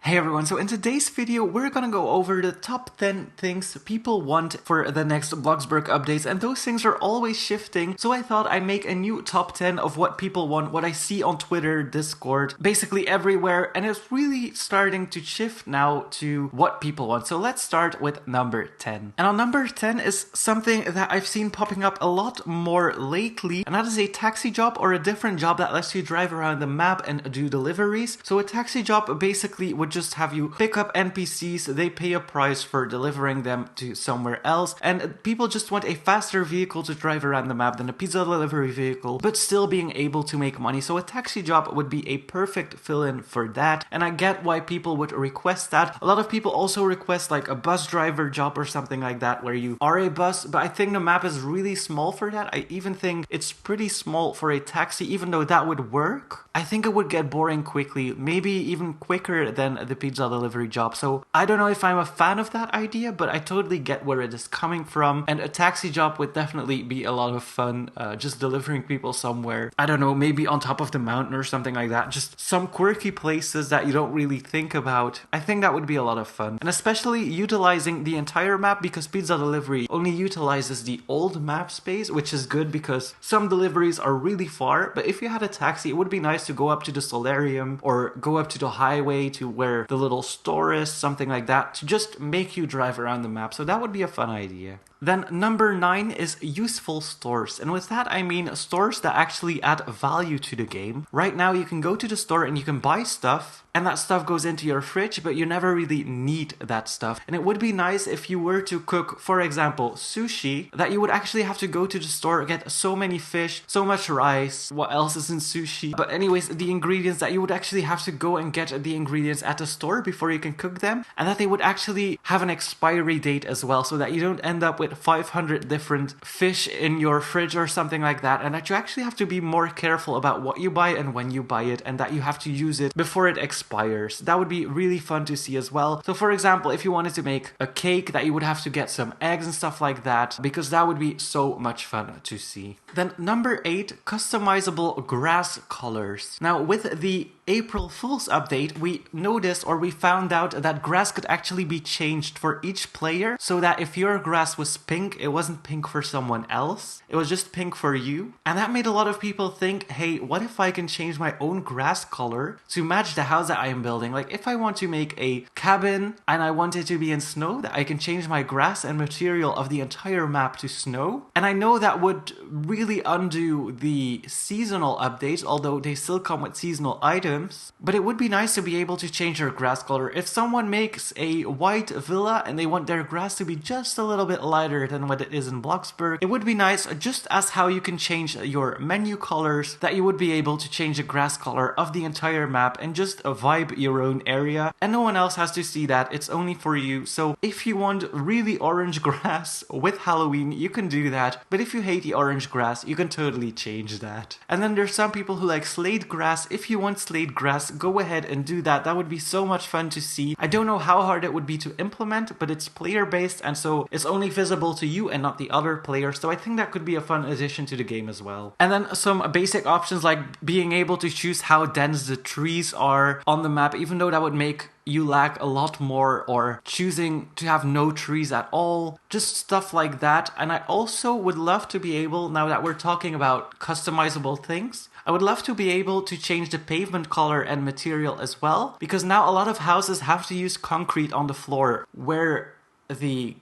Hey everyone, so in today's video we're gonna go over the top 10 things people want for the next Bloxburg updates, and those things are always shifting, so I thought I'd make a new top 10 of what people want, what I see on Twitter, Discord, basically everywhere, and it's really starting to shift now to what people want. So let's start with number 10. And on number 10 is something that I've seen popping up a lot more lately, and that is a taxi job or a different job that lets you drive around the map and do deliveries. So a taxi job basically would just have you pick up NPCs, they pay a price for delivering them to somewhere else, and people just want a faster vehicle to drive around the map than a pizza delivery vehicle, but still being able to make money. So a taxi job would be a perfect fill-in for that, and I get why people would request that. A lot of people also request like a bus driver job or something like that, where you are a bus, but I think the map is really small for that. I even think it's pretty small for a taxi, even though that would work. I think it would get boring quickly, maybe even quicker than the pizza delivery job. So I don't know if I'm a fan of that idea, but I totally get where it is coming from. And a taxi job would definitely be a lot of fun, just delivering people somewhere. I don't know, maybe on top of the mountain or something like that. Just some quirky places that you don't really think about. I think that would be a lot of fun. And especially utilizing the entire map, because pizza delivery only utilizes the old map space, which is good because some deliveries are really far. But if you had a taxi, it would be nice to go up to the solarium or go up to the highway to where the little store is, something like that, to just make you drive around the map. So that would be a fun idea. Then number 9 is useful stores, and with that I mean stores that actually add value to the game. Right now you can go to the store and you can buy stuff, and that stuff goes into your fridge, but you never really need that stuff. And it would be nice if you were to cook, for example, sushi, that you would actually have to go to the store, get so many fish, so much rice, what else is in sushi? But anyways, the ingredients, that you would actually have to go and get the ingredients at the store before you can cook them, and that they would actually have an expiry date as well, so that you don't end up with 500 different fish in your fridge or something like that, and that you actually have to be more careful about what you buy and when you buy it, and that you have to use it before it expires. That would be really fun to see as well. So for example, if you wanted to make a cake, that you would have to get some eggs and stuff like that, because that would be so much fun to see. Then number 8, customizable grass colors. Now with the April Fool's update, we noticed, or we found out, that grass could actually be changed for each player, so that if your grass was pink, it wasn't pink for someone else, it was just pink for you. And that made a lot of people think, hey, what if I can change my own grass color to match the house that I am building? Like if I want to make a cabin and I want it to be in snow, that I can change my grass and material of the entire map to snow. And I know that would really undo the seasonal updates, although they still come with seasonal items. But it would be nice to be able to change your grass color. If someone makes a white villa and they want their grass to be just a little bit lighter than what it is in Bloxburg, it would be nice, just as how you can change your menu colors, that you would be able to change the grass color of the entire map and just vibe your own area. And no one else has to see that, it's only for you. So if you want really orange grass with Halloween, you can do that. But if you hate the orange grass, you can totally change that. And then there's some people who like slate grass. If you want slate grass, go ahead and do that. That would be so much fun to see. I don't know how hard it would be to implement, but it's player based, and so it's only visible to you and not the other players. So I think that could be a fun addition to the game as well. And then some basic options like being able to choose how dense the trees are on the map, even though that would make you lag a lot more, or choosing to have no trees at all, just stuff like that. And I also would love to be able, now that we're talking about customizable things, I would love to be able to change the pavement color and material as well, because now a lot of houses have to use concrete on the floor where the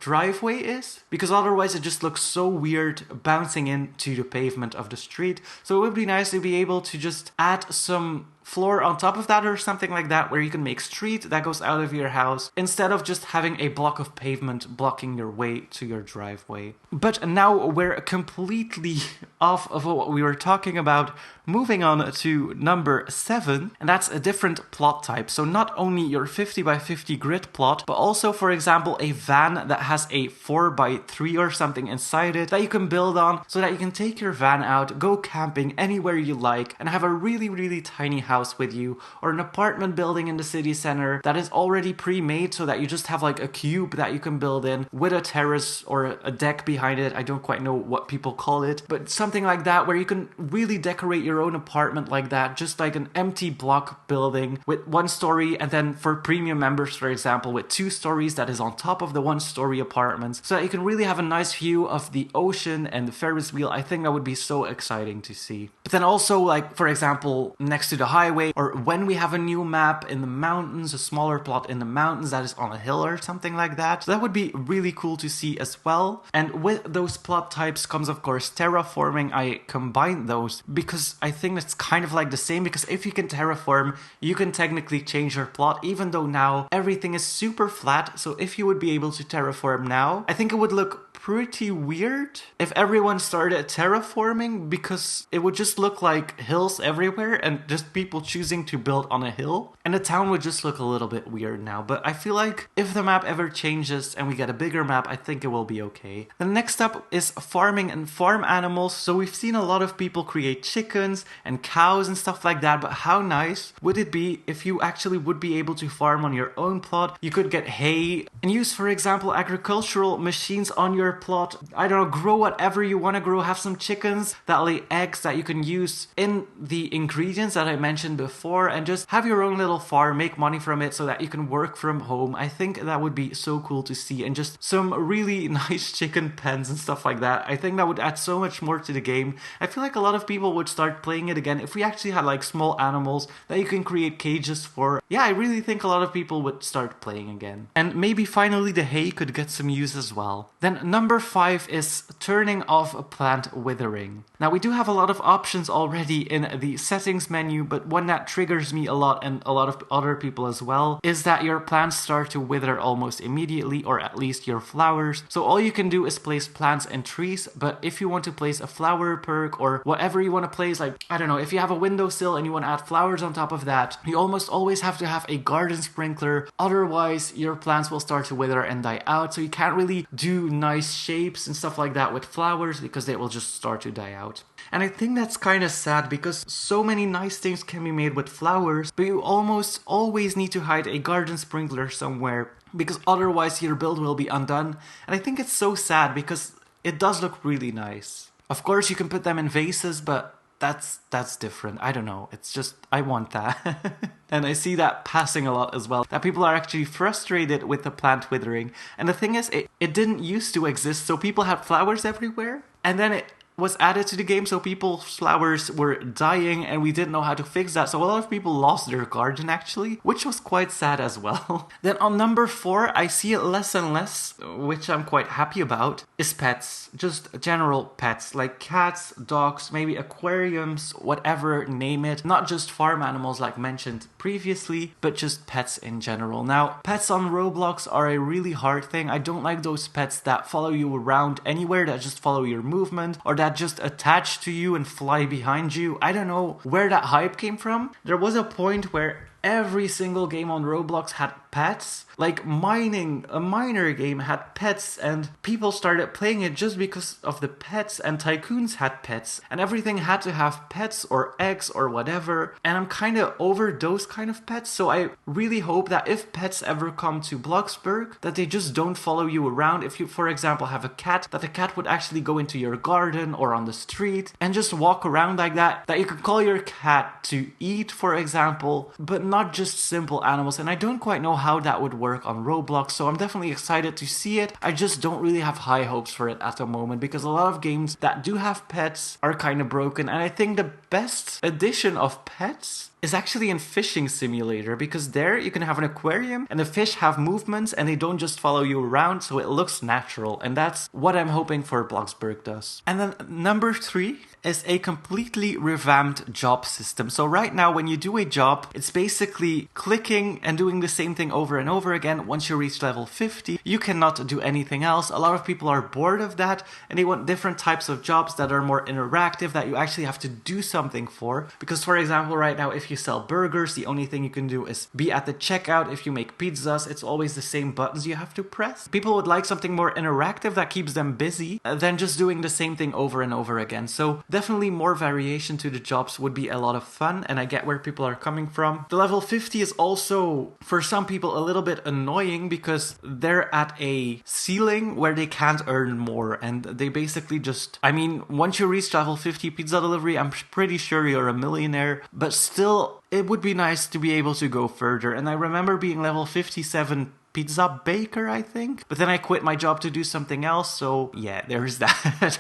driveway is, because otherwise it just looks so weird bouncing into the pavement of the street. So it would be nice to be able to just add some floor on top of that or something like that, where you can make street that goes out of your house instead of just having a block of pavement blocking your way to your driveway. But now we're completely off of what we were talking about. Moving on to number 7, and that's a different plot type. So not only your 50 by 50 grid plot, but also, for example, a van that has a 4 by 3 or something inside it that you can build on, so that you can take your van out, go camping anywhere you like, and have a really, really tiny house house with you, or an apartment building in the city center that is already pre-made so that you just have like a cube that you can build in with a terrace or a deck behind it. I don't quite know what people call it, but something like that where you can really decorate your own apartment like that, just like an empty block building with 1 story, and then for premium members, for example, with 2 stories that is on top of the 1-story apartments, so that you can really have a nice view of the ocean and the Ferris wheel. I think that would be so exciting to see. But then also, like, for example, next to the highway, or when we have a new map in the mountains, a smaller plot in the mountains that is on a hill or something like that. So that would be really cool to see as well. And with those plot types comes, of course, terraforming. I combined those because I think it's kind of like the same, because if you can terraform, you can technically change your plot, even though now everything is super flat. So if you would be able to terraform now, I think it would look pretty weird if everyone started terraforming, because it would just look like hills everywhere and just people choosing to build on a hill, and the town would just look a little bit weird now. But I feel like if the map ever changes and we get a bigger map, I think it will be okay. The next up is farming and farm animals. So we've seen a lot of people create chickens and cows and stuff like that, but how nice would it be if you actually would be able to farm on your own plot? You could get hay and use, for example, agricultural machines on your plot. I don't know, grow whatever you want to grow, have some chickens that lay eggs that you can use in the ingredients that I mentioned before, and just have your own little farm, make money from it so that you can work from home. I think that would be so cool to see, and just some really nice chicken pens and stuff like that. I think that would add so much more to the game. I feel like a lot of people would start playing it again if we actually had like small animals that you can create cages for. Yeah, I really think a lot of people would start playing again. And maybe finally the hay could get some use as well. Then number 5 is turning off plant withering. Now we do have a lot of options already in the settings menu, but one that triggers me a lot and a lot of other people as well is that your plants start to wither almost immediately, or at least your flowers. So all you can do is place plants and trees, but if you want to place a flower perk or whatever you want to place, like, I don't know, if you have a windowsill and you want to add flowers on top of that, you almost always have to have a garden sprinkler, otherwise your plants will start to wither and die out. So you can't really do nice shapes and stuff like that with flowers because they will just start to die out. And I think that's kind of sad, because so many nice things can be made with flowers, but you almost always need to hide a garden sprinkler somewhere, because otherwise your build will be undone. And I think it's so sad because it does look really nice. Of course you can put them in vases, but that's different. I don't know. It's just, I want that. And I see that passing a lot as well, that people are actually frustrated with the plant withering. And the thing is, it didn't used to exist, so people had flowers everywhere, and then it was added to the game, so people's flowers were dying and we didn't know how to fix that. So a lot of people lost their garden actually, which was quite sad as well. Then on number 4, I see it less and less, which I'm quite happy about, is pets. Just general pets, like cats, dogs, maybe aquariums, whatever, name it. Not just farm animals like mentioned previously, but just pets in general. Now, pets on Roblox are a really hard thing. I don't like those pets that follow you around anywhere, that just follow your movement, or that just attach to you and fly behind you. I don't know where that hype came from. There was a point where every single game on Roblox had pets. Like mining, a miner game had pets, and people started playing it just because of the pets, and tycoons had pets, and everything had to have pets or eggs or whatever. And I'm kind of over those kind of pets, so I really hope that if pets ever come to Bloxburg, that they just don't follow you around. If you, for example, have a cat, that the cat would actually go into your garden or on the street and just walk around like that. That you could call your cat to eat, for example, but not just simple animals. And I don't quite know how that would work on Roblox, so I'm definitely excited to see it. I just don't really have high hopes for it at the moment, because a lot of games that do have pets are kind of broken. And I think the best addition of pets is actually in Fishing Simulator, because there you can have an aquarium and the fish have movements and they don't just follow you around, so it looks natural, and that's what I'm hoping for Bloxburg does. And then number 3 is a completely revamped job system. So right now when you do a job, it's basically clicking and doing the same thing over and over again. Once you reach level 50, you cannot do anything else. A lot of people are bored of that and they want different types of jobs that are more interactive, that you actually have to do something for. Because for example, right now, if you you sell burgers, the only thing you can do is be at the checkout. If you make pizzas, it's always the same buttons you have to press. People would like something more interactive that keeps them busy than just doing the same thing over and over again. So definitely more variation to the jobs would be a lot of fun, and I get where people are coming from. The level 50 is also, for some people, a little bit annoying because they're at a ceiling where they can't earn more, and they basically just, I mean, once you reach level 50 pizza delivery, I'm pretty sure you're a millionaire, but still, it would be nice to be able to go further. And I remember being level 57 pizza baker, I think. But then I quit my job to do something else, so yeah, there's that.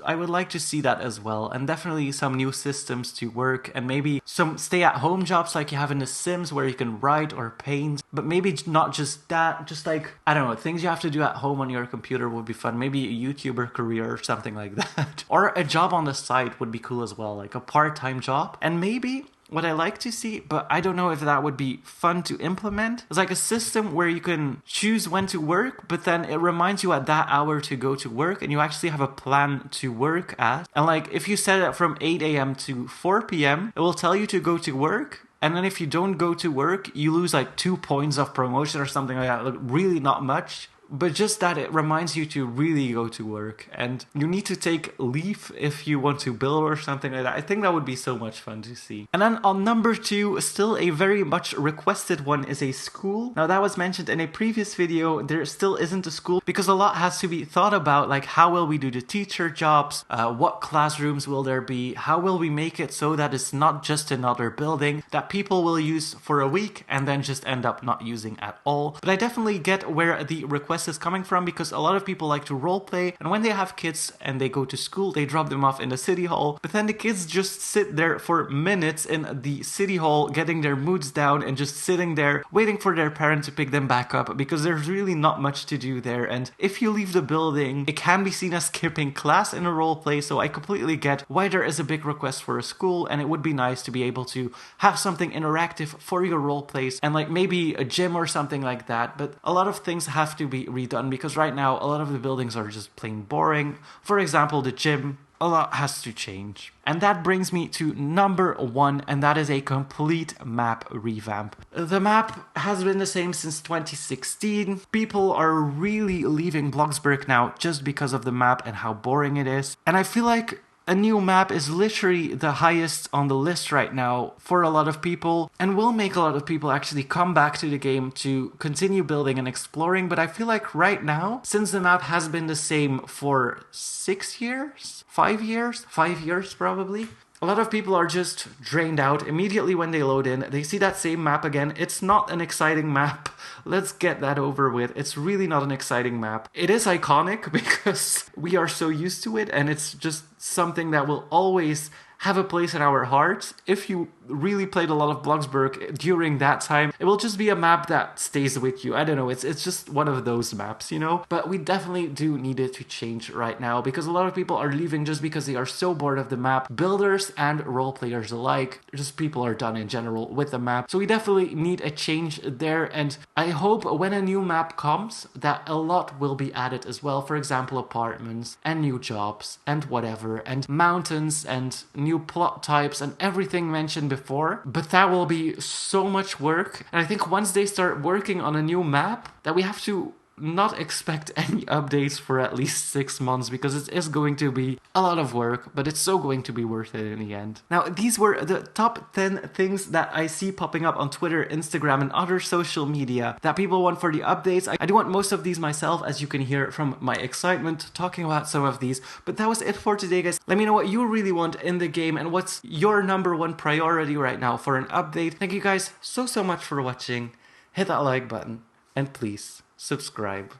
I would like to see that as well, and definitely some new systems to work, and maybe some stay-at-home jobs like you have in The Sims where you can write or paint, but maybe not just that, just like, I don't know, things you have to do at home on your computer would be fun. Maybe a YouTuber career or something like that. Or a job on the side would be cool as well, like a part-time job. And maybe what I like to see, but I don't know if that would be fun to implement, is like a system where you can choose when to work, but then it reminds you at that hour to go to work, and you actually have a plan to work at. And like, if you set it from 8 a.m. to 4 p.m., it will tell you to go to work. And then if you don't go to work, you lose like 2 points of promotion or something like that. Like, really not much. But just that it reminds you to really go to work, and you need to take leave if you want to build or something like that. I think that would be so much fun to see. And then on number 2, still a very much requested one, is a school. Now that was mentioned in a previous video. There still isn't a school because a lot has to be thought about, like how will we do the teacher jobs, what classrooms will there be, how will we make it so that it's not just another building that people will use for a week and then just end up not using at all. But I definitely get where the request is coming from, because a lot of people like to roleplay, and when they have kids and they go to school, they drop them off in the city hall, but then the kids just sit there for minutes in the city hall getting their moods down and just sitting there waiting for their parent to pick them back up, because there's really not much to do there. And if you leave the building, it can be seen as skipping class in a roleplay. So I completely get why there is a big request for a school, and it would be nice to be able to have something interactive for your roleplays, and like maybe a gym or something like that. But a lot of things have to be redone, because right now a lot of the buildings are just plain boring. For example, the gym, a lot has to change. And that brings me to number 1, and that is a complete map revamp. The map has been the same since 2016. People are really leaving Bloxburg now just because of the map and how boring it is. And I feel like a new map is literally the highest on the list right now for a lot of people, and will make a lot of people actually come back to the game to continue building and exploring. But I feel like right now, since the map has been the same for 6 years, 5 years, 5 years probably, a lot of people are just drained out immediately when they load in. They see that same map again. It's not an exciting map. Let's get that over with. It's really not an exciting map. It is iconic because we are so used to it, and it's just something that will always have a place in our hearts. If you really played a lot of Bloxburg during that time, it will just be a map that stays with you. I don't know, it's just one of those maps, you know? But we definitely do need it to change right now, because a lot of people are leaving just because they are so bored of the map. Builders and role players alike, just people are done in general with the map. So we definitely need a change there, and I hope when a new map comes that a lot will be added as well. For example, apartments and new jobs and whatever, and mountains and new plot types and everything mentioned before. But that will be so much work, and I think once they start working on a new map, that we have to not expect any updates for at least 6 months, because it is going to be a lot of work, but it's so going to be worth it in the end. Now, these were the top 10 things that I see popping up on Twitter, Instagram, and other social media that people want for the updates. I do want most of these myself, as you can hear from my excitement talking about some of these. But that was it for today, guys. Let me know what you really want in the game and what's your number 1 priority right now for an update. Thank you guys so much for watching. Hit that like button, and please subscribe.